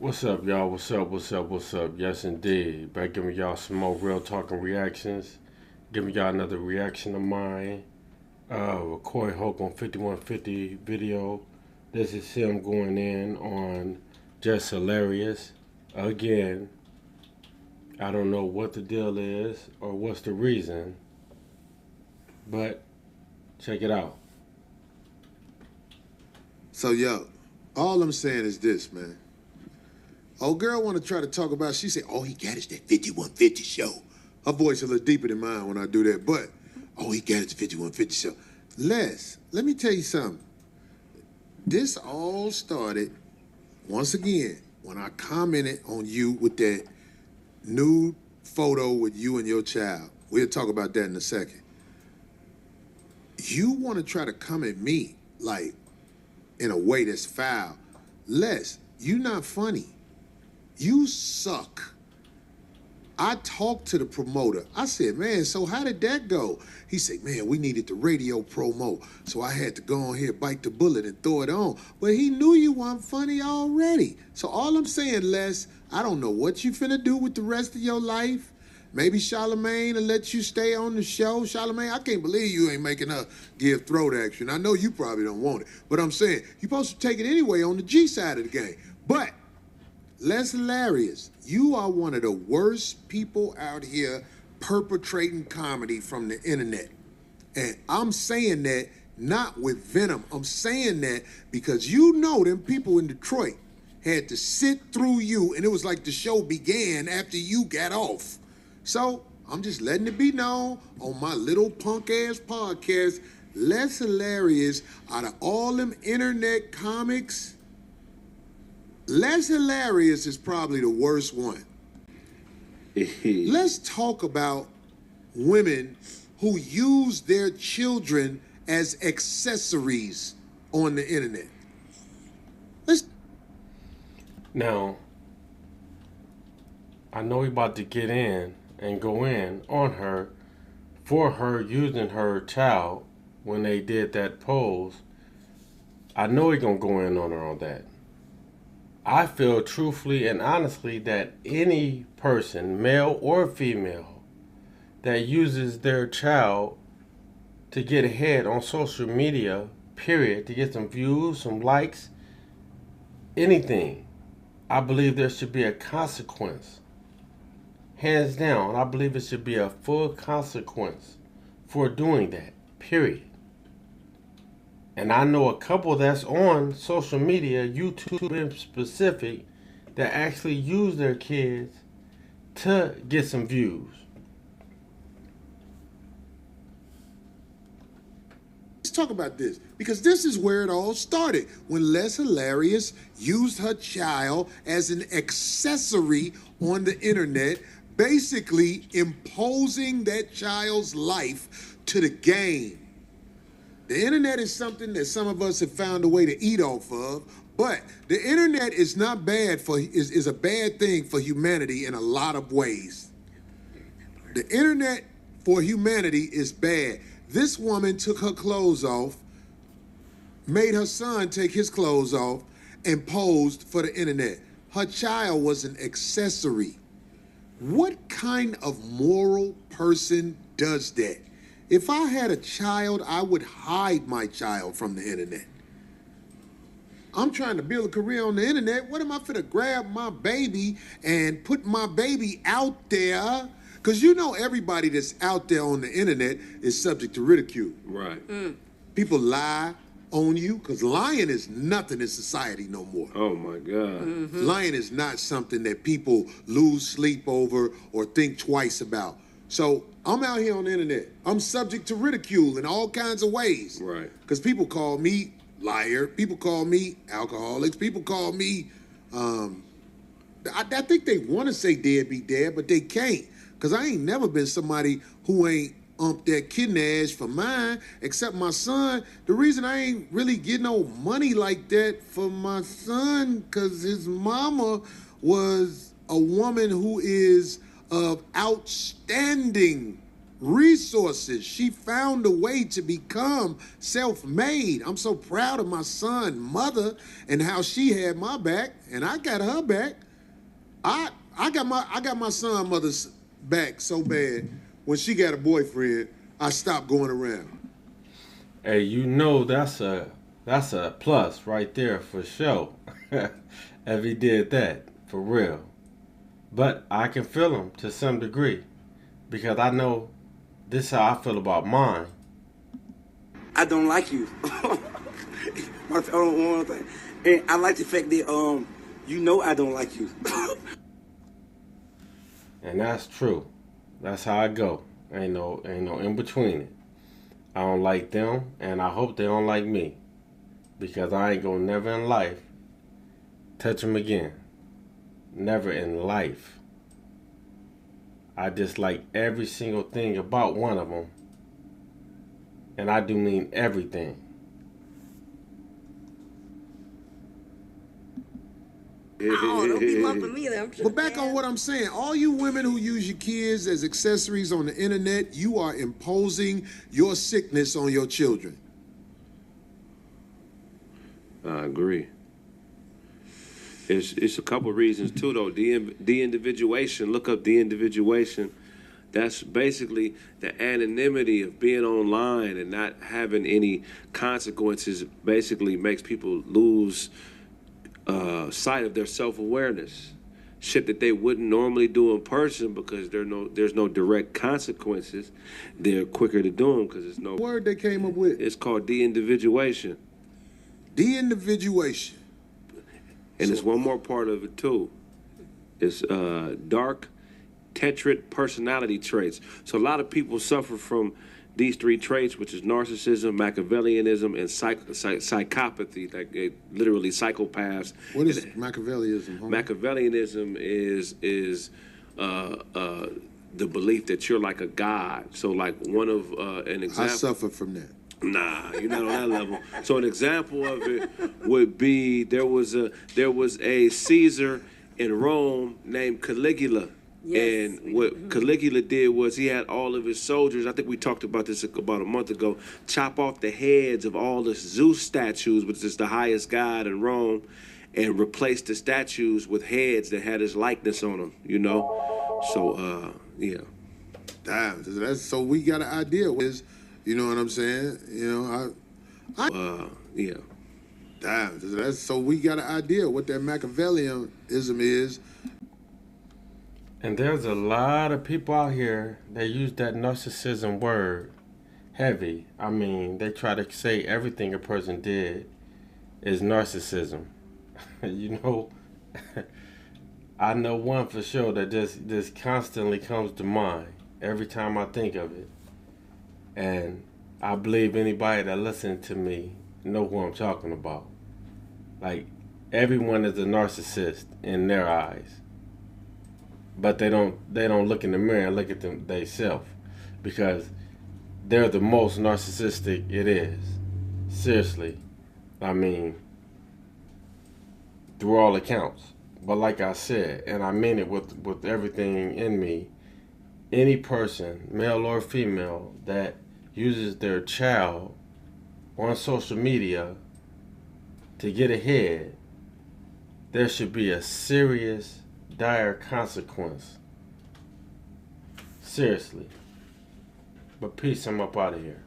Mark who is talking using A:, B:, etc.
A: What's up, y'all? What's up? Yes, indeed. Back giving y'all some more real talking reactions. Giving y'all another reaction of mine. Corey Holcomb 5150 video. This is him going in on Just Hilarious. Again, I don't know what the deal is or what's the reason, but check it out.
B: So, yo, all I'm saying is this, man. Old girl want to try to talk about, she said, all he got is that 5150 show. Her voice a little deeper than mine when I do that, but all he got is the 5150 show. Les, let me tell you something. This all started, once again, when I commented on you with that nude photo with you and your child. We'll talk about that in a second. You want to try to come at me, like, in a way that's foul. Les, you not funny. You suck. I talked to the promoter. I said, man, so how did that go? He said, man, we needed the radio promo, so I had to go on here, bite the bullet, and throw it on. But he knew you weren't funny already. So all I'm saying, Les, I don't know what you finna do with the rest of your life. Maybe Charlamagne will let you stay on the show. Charlamagne, I can't believe you ain't making her give throat action. I know you probably don't want it, but I'm saying, you're supposed to take it anyway on the G side of the game. But Les Hilarious, you are one of the worst people out here perpetrating comedy from the internet. And I'm saying that not with venom. I'm saying that because you know them people in Detroit had to sit through you, and it was like the show began after you got off. So I'm just letting it be known on my little punk-ass podcast, Les Hilarious, out of all them internet comics, Les Hilarious is probably the worst one. Let's talk about women who use their children as accessories on the internet.
A: Now, I know he about to get in and go in on her for her using her child when they did that pose. I know he gonna go in on her on that. I feel truthfully and honestly that any person, male or female, that uses their child to get ahead on social media, period, to get some views, some likes, anything, I believe there should be a consequence. Hands down, I believe it should be a full consequence for doing that, period. And I know a couple that's on social media, YouTube in specific, that actually use their kids to get some views.
B: Let's talk about this, because this is where it all started, when Les Hilarious used her child as an accessory on the internet, basically imposing that child's life to the game. The internet is something that some of us have found a way to eat off of, but the internet is not bad is a bad thing for humanity in a lot of ways. The internet for humanity is bad. This woman took her clothes off, made her son take his clothes off, and posed for the internet. Her child was an accessory. What kind of moral person does that? If I had a child, I would hide my child from the internet. I'm trying to build a career on the internet. What am I finna grab my baby and put my baby out there? Because you know everybody that's out there on the internet is subject to ridicule.
A: Right.
B: People lie on you, because lying is nothing in society no more.
A: Oh my God.
B: Lying is not something that people lose sleep over or think twice about. So I'm out here on the internet. I'm subject to ridicule in all kinds of ways.
A: Right.
B: Because people call me liar. People call me alcoholics. People call me, I think they want to say deadbeat dad, but they can't. Because I ain't never been somebody who ain't umped that kidney ass for mine, except my son. The reason I ain't really getting no money like that for my son, because his mama was a woman who is of outstanding resources. She found a way to become self-made. I'm so proud of my son, mother, and how she had my back, and I got her back. I got my son mother's back so bad. When she got a boyfriend, I stopped going around.
A: Hey, you know that's a plus right there for sure. If he did that for real. But I can feel him to some degree because I know this is how I feel about mine.
C: I don't like you. I don't want to. And I like the fact that you know I don't like you.
A: And that's true. That's how I go. Ain't no in between it. I don't like them, and I hope they don't like me, because I ain't gonna never in life touch them again. Never in life. I dislike every single thing about one of them, and I do mean everything.
D: Oh, don't be lumping me there.
B: But back on what I'm saying, all you women who use your kids as accessories on the internet, you are imposing your sickness on your children.
E: I agree. It's a couple of reasons too, though. De-individuation. Look up de-individuation. That's basically the anonymity of being online and not having any consequences. Basically, makes people lose sight of their self-awareness. Shit that they wouldn't normally do in person because there's no direct consequences. They're quicker to do them because there's no
B: Word they came up with.
E: It's called de-individuation.
B: De-individuation.
E: And there's one more part of it too. It's dark tetrad personality traits. So a lot of people suffer from these three traits, which is narcissism, Machiavellianism, and psychopathy, like literally psychopaths.
B: What is Machiavellianism? Homie?
E: Machiavellianism is the belief that you're like a god. So like one of an example.
B: I suffer from that.
E: Nah, you're not on that level. So an example of it would be there was a Caesar in Rome named Caligula.
D: Yes,
E: and what Caligula did was he had all of his soldiers, I think we talked about this about a month ago, chop off the heads of all the Zeus statues, which is the highest god in Rome, and replace the statues with heads that had his likeness on them, you know? So, yeah.
B: Damn, that's so we got an idea. You know what I'm saying? You know,
E: Yeah.
B: Damn, that's so we got an idea what that Machiavellianism is.
A: And there's a lot of people out here that use that narcissism word heavy. I mean, they try to say everything a person did is narcissism. You know, I know one for sure that just constantly comes to mind every time I think of it. And I believe anybody that listens to me know who I'm talking about. Like, everyone is a narcissist in their eyes. But they don't look in the mirror and look at them themselves, because they're the most narcissistic it is. Seriously. I mean, through all accounts. But like I said, and I mean it with everything in me, any person, male or female, that uses their child on social media to get ahead, there should be a serious, dire consequence. Seriously. But peace, I'm up out of here.